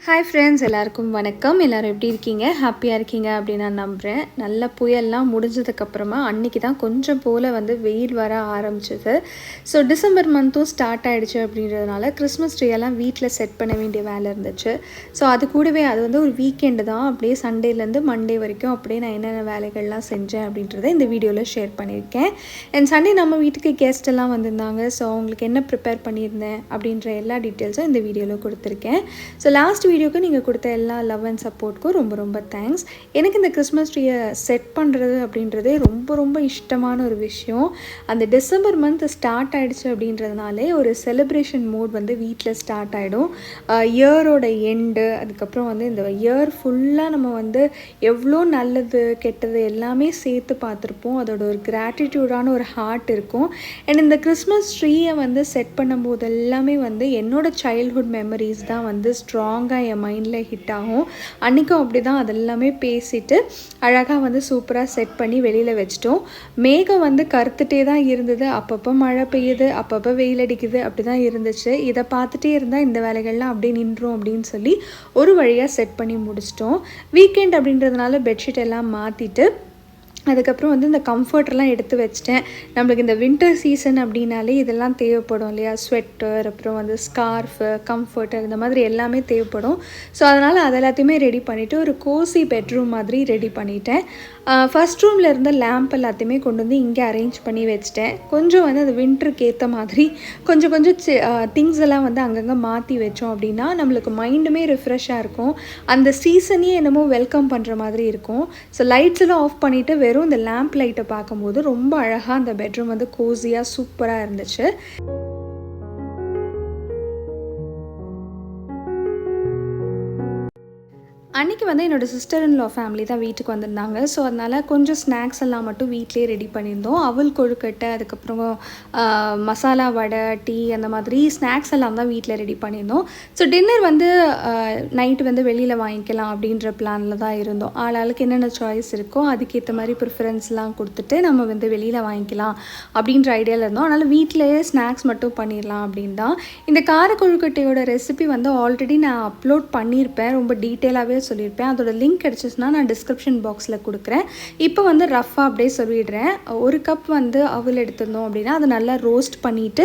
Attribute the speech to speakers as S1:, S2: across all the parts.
S1: Hi friends, எல்லாருக்கும் வணக்கம். எல்லோரும் எப்படி இருக்கீங்க? ஹாப்பியாக இருக்கீங்க அப்படின்னு நான் நம்புகிறேன். நல்ல புயல்லாம் முடிஞ்சதுக்கப்புறமா அன்றைக்கி தான் கொஞ்சம் போல் வெயில் வர ஆரம்பிச்சிது. ஸோ டிசம்பர் மந்த்தும் ஸ்டார்ட் ஆகிடுச்சு அப்படின்றதுனால கிறிஸ்மஸ் ட்ரீயெல்லாம் வீட்டில் செட் பண்ண வேண்டிய வேலை இருந்துச்சு. ஸோ அது கூடவே அது ஒரு வீக்கெண்டு தான். அப்படியே சண்டேலேருந்து மண்டே வரைக்கும் அப்படியே நான் என்னென்ன வேலைகள்லாம் செஞ்சேன் அப்படின்றத இந்த வீடியோவில் ஷேர் பண்ணியிருக்கேன். அண்ட் சண்டே நம்ம வீட்டுக்கு கெஸ்ட் எல்லாம் வந்திருந்தாங்க. ஸோ அவங்களுக்கு என்ன ப்ரிப்பேர் பண்ணியிருந்தேன் அப்படின்ற எல்லா டீட்டெயில்ஸும் இந்த வீடியோவில் கொடுத்துருக்கேன். ஸோ லாஸ்ட் வீடியோக்கு நீங்கள் கொடுத்த எல்லா லவ் அண்ட் சப்போர்ட்க்கும் ரொம்ப ரொம்ப தேங்க்ஸ். எனக்கு இந்த கிறிஸ்மஸ் ட்ரீயை செட் பண்ணுறது அப்படின்றதே ரொம்ப ரொம்ப இஷ்டமான ஒரு விஷயம். அந்த டிசம்பர் மந்த் ஸ்டார்ட் ஆகிடுச்சு அப்படின்றதுனாலே ஒரு செலிப்ரேஷன் மூட் வீட்டில் ஸ்டார்ட் ஆகிடும். இயரோட எண்டு, அதுக்கப்புறம் இந்த இயர் ஃபுல்லாக நம்ம எவ்வளோ நல்லது கெட்டது எல்லாமே சேர்த்து பார்த்துருப்போம். அதோட ஒரு கிராட்டிடியூடான ஒரு ஹார்ட் இருக்கும். அண்ட் இந்த கிறிஸ்மஸ் ட்ரீயை செட் பண்ணும்போது எல்லாமே என்னோடய சைல்ட்ஹுட் மெமரிஸ் தான் ஸ்ட்ராங்காக என் மைண்டில் ஹிட் ஆகும். அன்றைக்கும் அப்படி தான் அதெல்லாமே பேசிட்டு அழகாக சூப்பராக செட் பண்ணி வெளியில் வச்சிட்டோம். மேகம் கருத்துட்டே தான் இருந்தது. அப்பப்போ மழை பெய்யுது, அப்பப்போ வெயில் அடிக்குது, அப்படி தான் இருந்துச்சு. இதை பார்த்துட்டே இருந்தால் இந்த வேலைகள்லாம் அப்படியே நின்றோம் அப்படின்னு சொல்லி ஒரு வழியாக செட் பண்ணி முடிச்சிட்டோம். வீக்கெண்ட் அப்படின்றதுனால பெட்ஷீட் எல்லாம் மாற்றிட்டு அதுக்கப்புறம் இந்த கம்ஃபர்ட்லாம் எடுத்து வச்சிட்டேன். நம்மளுக்கு இந்த வின்டர் சீசன் அப்படின்னாலே இதெல்லாம் தேவைப்படும் இல்லையா? ஸ்வெட்டர், அப்புறம் ஸ்கார்ஃபு, கம்ஃபர்ட்டர், இந்த மாதிரி எல்லாமே தேவைப்படும். ஸோ அதனால் அது எல்லாத்தையுமே ரெடி பண்ணிவிட்டு ஒரு கோசி பெட்ரூம் மாதிரி ரெடி பண்ணிட்டேன். ஃபஸ்ட் ரூமில் இருந்த லேம்ப் எல்லாத்தையுமே கொண்டு இங்கே அரேஞ்ச் பண்ணி வச்சிட்டேன். கொஞ்சம் அது வின்டருக்கு ஏற்ற மாதிரி கொஞ்சம் திங்ஸ் எல்லாம் அங்கங்கே மாற்றி வச்சோம் அப்படின்னா நம்மளுக்கு மைண்டுமே ரிஃப்ரெஷ்ஷாக இருக்கும். அந்த சீசனையே என்னமோ வெல்கம் பண்ணுற மாதிரி இருக்கும். ஸோ லைட்ஸ் எல்லாம் ஆஃப் பண்ணிவிட்டு வெறும் இந்த லேம்ப் லைட்டை பார்க்கும்போது ரொம்ப அழகாக அந்த பெட்ரூம் கோசியாக சூப்பராக இருந்துச்சு. அன்றைக்கி என்னோடய சிஸ்டர் இன் லா ஃபேமிலி தான் வீட்டுக்கு வந்திருந்தாங்க. ஸோ அதனால் கொஞ்சம் ஸ்நாக்ஸ் எல்லாம் மட்டும் வீட்டிலே ரெடி பண்ணியிருந்தோம். அவல் கொழுக்கட்டை, அதுக்கப்புறம் மசாலா வடை, டீ, அந்த மாதிரி ஸ்நாக்ஸ் எல்லாம் தான் வீட்டில் ரெடி பண்ணியிருந்தோம். ஸோ டின்னர் நைட்டு வெளியில் வாங்கிக்கலாம் அப்படின்ற பிளானில் தான் இருந்தோம். ஆளாளுக்கு என்னென்ன சாய்ஸ் இருக்கோ அதுக்கேற்ற மாதிரி ப்ரிஃபரன்ஸ்லாம் கொடுத்துட்டு நம்ம வெளியில் வாங்கிக்கலாம் அப்படின்ற ஐடியாவில் இருந்தோம். அதனால் வீட்டிலேயே ஸ்நாக்ஸ் மட்டும் பண்ணிடலாம் அப்படின்னு தான். இந்த கார கொழுக்கட்டையோட ரெசிபி ஆல்ரெடி நான் அப்லோட் பண்ணியிருப்பேன். ரொம்ப டீட்டெயிலாகவே சொல்லியிருப்பேன். அதோட லிங்க் கிடச்சிச்சுன்னா நான் டிஸ்கிரிப்ஷன் பாக்ஸில் கொடுக்குறேன். இப்போ ரஃப்பாக அப்படியே சொல்லிடுறேன். ஒரு கப் அவல் எடுத்திருந்தோம் அப்படின்னா அதை நல்லா ரோஸ்ட் பண்ணிவிட்டு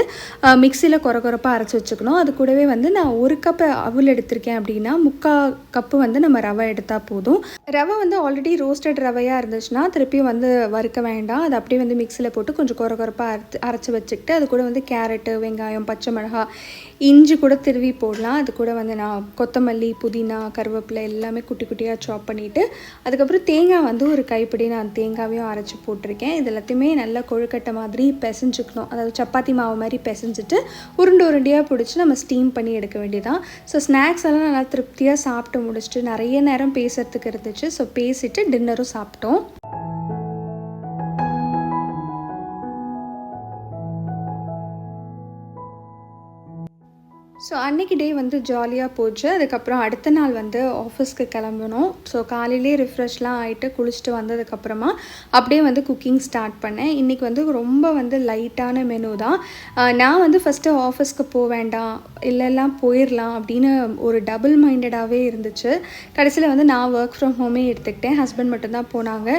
S1: மிக்சியில் கொரப்பாக அரைச்சி வச்சுக்கணும். அது கூடவே நான் ஒரு கப் அவல் எடுத்திருக்கேன் அப்படின்னா 3/4 கப்பு நம்ம ரவை எடுத்தால் போதும். ரவை ஆல்ரெடி ரோஸ்டட் ரவையாக இருந்துச்சுன்னா திருப்பியும் வறுக்க வேண்டாம். அது அப்படியே மிக்சியில் போட்டு கொஞ்சம் கொரப்பாக அரைச்சி வச்சுக்கிட்டு அது கூட கேரட்டு, வெங்காயம், பச்சை மிளகாய், இஞ்சி கூட திருவி போடலாம். அது கூட நான் கொத்தமல்லி, புதினா, கருவேப்பிலை எல்லாமே குட்டி குட்டியாக சாப் பண்ணிவிட்டு அதுக்கப்புறம் தேங்காய் ஒரு கைப்பிடி நான் தேங்காவையும் அரைச்சி போட்டிருக்கேன். இது எல்லாத்தையுமே நல்லா கொழுக்கட்டை மாதிரி பிசைஞ்சுக்கணும். அதாவது சப்பாத்தி மாவு மாதிரி பிசைஞ்சிட்டு உருண்டையாக பிடிச்சி நம்ம ஸ்டீம் பண்ணி எடுக்க வேண்டியதான். ஸோ ஸ்நாக்ஸ் எல்லாம் நல்லா திருப்தியாக சாப்பிட்டு முடிச்சுட்டு நிறைய நேரம் பேசுகிறதுக்கு இருந்துச்சு. ஸோ பேசிட்டு டின்னரும் சாப்பிட்டோம். ஸோ அன்றைக்கி டே ஜாலியாக போச்சு. அதுக்கப்புறம் அடுத்த நாள் ஆஃபீஸ்க்கு கிளம்பணும். ஸோ காலையிலே ரிஃப்ரெஷ்லாம் ஆகிட்டு குளிச்சுட்டு வந்ததுக்கப்புறமா அப்படியே குக்கிங் ஸ்டார்ட் பண்ணேன். இன்றைக்கி ரொம்ப லைட்டான மெனு தான். நான் ஃபஸ்ட்டு ஆஃபீஸ்க்கு போக வேண்டாம், இல்லைலாம் போயிடலாம் அப்படின்னு ஒரு டபுள் மைண்டடாகவே இருந்துச்சு. கடைசியில் நான் ஒர்க் ஃப்ரம் ஹோமே எடுத்துக்கிட்டேன். ஹஸ்பண்ட் மட்டும்தான் போனாங்க.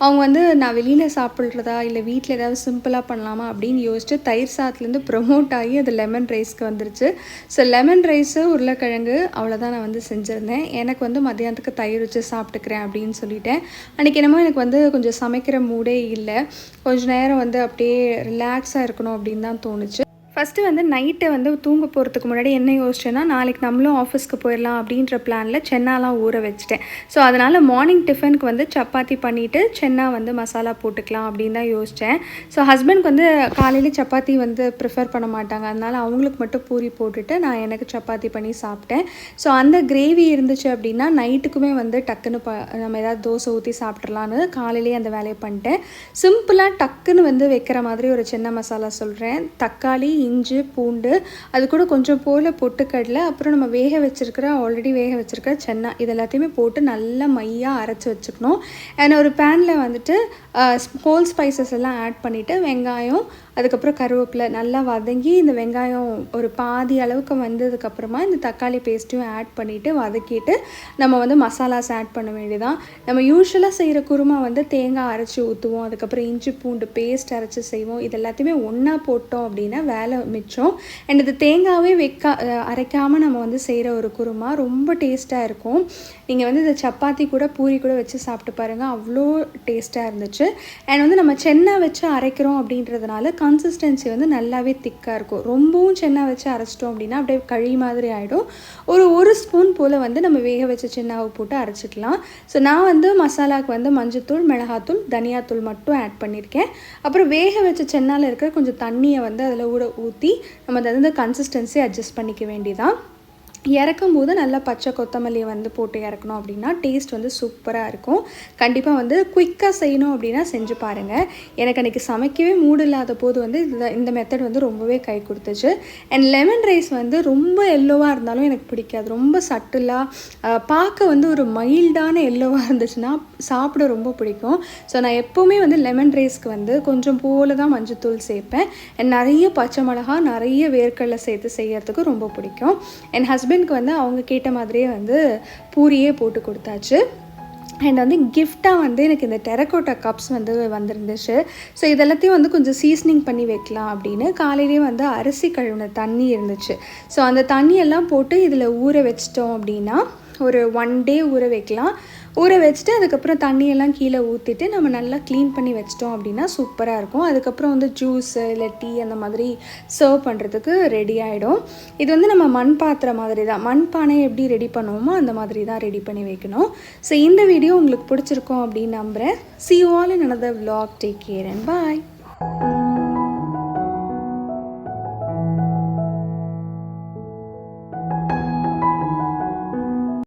S1: அவங்க நான் வெளியில் சாப்பிட்றதா இல்லை வீட்டில் ஏதாவது சிம்பிளாக பண்ணலாமா அப்படின்னு யோசிச்சு தயிர் சாதத்துலேருந்து ப்ரொமோட் ஆகி அது லெமன் ரைஸ்க்கு வந்துருச்சு. ஸோ லெமன் ரைஸு, உருளைக்கிழங்கு, அவ்வளோதான் நான் செஞ்சுருந்தேன். எனக்கு மதியானத்துக்கு தயிர் வச்சு சாப்பிட்டுக்கிறேன் அப்படின்னு சொல்லிட்டேன். அன்றைக்கி என்னமோ எனக்கு கொஞ்சம் சமைக்கிற மூடே இல்லை. கொஞ்சம் நேரம் அப்படியே ரிலாக்ஸாக இருக்கணும் அப்படின்னு தான் தோணுச்சு. ஃபஸ்ட்டு நைட்டு தூங்க போகிறதுக்கு முன்னாடி என்ன யோசிச்சேன்னா, நாளைக்கு நம்மளும் ஆஃபீஸ்க்கு போயிடலாம் அப்படின்ற பிளானில் சென்னாலாம் ஊற வச்சுட்டேன். ஸோ அதனால் மார்னிங் டிஃபனுக்கு சப்பாத்தி பண்ணிவிட்டு சென்னா மசாலா போட்டுக்கலாம் அப்படின்னு தான் யோசித்தேன். ஸோ ஹஸ்பண்ட்க்கு காலையில் சப்பாத்தி ப்ரிஃபர் பண்ண மாட்டாங்க. அதனால் அவங்களுக்கு மட்டும் பூரி போட்டுட்டு நான் எனக்கு சப்பாத்தி பண்ணி சாப்பிட்டேன். ஸோ அந்த கிரேவி இருந்துச்சு அப்படின்னா நைட்டுக்குமே டக்குன்னு நம்ம ஏதாவது தோசை ஊற்றி சாப்பிட்றலான்னு காலையிலேயே அந்த வேலையை பண்ணிட்டேன். சிம்பிளாக டக்குன்னு வைக்கிற மாதிரி ஒரு சென்னா மசாலா சொல்கிறேன். தக்காளி, இஞ்சி, பூண்டு, அது கூட கொஞ்சம் போல் பொட்டுக்கடலை, அப்புறம் நம்ம ஆல்ரெடி வேக வச்சுருக்கிற சென்னா, இது எல்லாத்தையுமே போட்டு நல்லா மையாக அரைச்சி வச்சுக்கணும். அண்ட் ஒரு பேனில் ஹோல் ஸ்பைசஸ் எல்லாம் ஆட் பண்ணிவிட்டு வெங்காயம், அதுக்கப்புறம் கருவேப்பிலை நல்லா வதங்கி இந்த வெங்காயம் ஒரு பாதி அளவுக்கு வந்ததுக்கப்புறமா இந்த தக்காளி பேஸ்ட்டையும் ஆட் பண்ணிவிட்டு வதக்கிட்டு நம்ம வந்து மசாலாஸ் ஆட் பண்ண வேண்டியதான். நம்ம யூஸ்வலாக செய்கிற குருமா வந்து தேங்காய் அரைச்சி ஊற்றுவோம், அதுக்கப்புறம் இஞ்சி பூண்டு பேஸ்ட் அரைச்சி செய்வோம். இது எல்லாத்தையுமே ஒன்றா போட்டோம் அப்படின்னா வேலை மிச்சம். அண்ட் இது தேங்காவே அரைக்காமல் நம்ம வந்து செய்கிற ஒரு குருமா ரொம்ப டேஸ்ட்டாக இருக்கும். நீங்கள் வந்து இந்த சப்பாத்தி கூட பூரி கூட வச்சு சாப்பிட்டு பாருங்கள், அவ்வளோ டேஸ்ட்டாக இருந்துச்சு. அண்ட் வந்து நம்ம சென்னாய் வச்சு அரைக்கிறோம் அப்படின்றதுனால கன்சிஸ்டன்சி வந்து நல்லாவே திக்காக இருக்கும். ரொம்பவும் சென்னாய் வச்சு அரைச்சிட்டோம் அப்படின்னா அப்படியே கழி மாதிரி ஆகிடும். ஒரு ஸ்பூன் போல் வந்து நம்ம வேக வச்ச சென்னாவை போட்டு அரைச்சிக்கலாம். ஸோ நான் வந்து மசாலாவுக்கு வந்து மஞ்சத்தூள், மிளகாத்தூள், தனியாத்தூள் மட்டும் ஆட் பண்ணியிருக்கேன். அப்புறம் வேக வச்ச சென்னாயில் இருக்கிற கொஞ்சம் தண்ணியை வந்து அதில் ஊற்றி நம்ம அதை வந்து கன்சிஸ்டன்சி அட்ஜஸ்ட் பண்ணிக்க வேண்டியதான். இறக்கும்போது நல்லா பச்சை கொத்தமல்லியை வந்து போட்டு இறக்கணும் அப்படின்னா டேஸ்ட் வந்து சூப்பராக இருக்கும். கண்டிப்பாக வந்து குயிக்காக செய்யணும் அப்படின்னா செஞ்சு பாருங்கள். எனக்கு அன்றைக்கி சமைக்கவே மூடு இல்லாத போது வந்து இந்த மெத்தட் வந்து ரொம்பவே கை கொடுத்துச்சு. அண்ட் லெமன் ரைஸ் வந்து ரொம்ப எல்லோவாக இருந்தாலும் எனக்கு பிடிக்காது. ரொம்ப சட்டிலாக பார்க்க வந்து ஒரு மைல்டான எல்லோவாக இருந்துச்சுன்னா சாப்பிட ரொம்ப பிடிக்கும். ஸோ நான் எப்போவுமே வந்து லெமன் ரைஸ்க்கு வந்து கொஞ்சம் போல தான் மஞ்சத்தூள் சேர்ப்பேன். அண்ட் நிறைய பச்சை மிளகா, நிறைய வேர்க்கடலை சேர்த்து செய்யறதுக்கு ரொம்ப பிடிக்கும். என் ஹஸ்பண்டுக்கு வந்து அவங்க கேட்ட மாதிரியே வந்து பூரியே போட்டு கொடுத்தாச்சு. அண்ட் வந்து கிஃப்டாக வந்து எனக்கு இந்த டெரக்கோட்டா கப்ஸ் வந்து வந்துருந்துச்சு. ஸோ இதெல்லாத்தையும் வந்து கொஞ்சம் சீசனிங் பண்ணி வைக்கலாம் அப்படின்னு காலையிலேயே வந்து அரிசி கழுவின தண்ணி இருந்துச்சு. ஸோ அந்த தண்ணியெல்லாம் போட்டு இதில் ஊற வச்சிட்டோம் அப்படின்னா ஒரு 1 டே ஊற வைக்கலாம். ஊற வச்சுட்டு அதுக்கப்புறம் தண்ணியெல்லாம் கீழே ஊற்றிட்டு நம்ம நல்லா க்ளீன் பண்ணி வச்சிட்டோம் அப்படின்னா சூப்பராக இருக்கும். அதுக்கப்புறம் வந்து ஜூஸு இல்லை டீ அந்த மாதிரி சர்வ் பண்ணுறதுக்கு ரெடி ஆகிடும். இது வந்து நம்ம மண் பாத்திரம் மாதிரி தான், மண் பானை எப்படி ரெடி பண்ணுவோமோ அந்த மாதிரி தான் ரெடி பண்ணி வைக்கணும். ஸோ இந்த வீடியோ உங்களுக்கு பிடிச்சிருக்கும் அப்படின்னு நம்புகிறேன். See you all in another vlog. Take care and bye.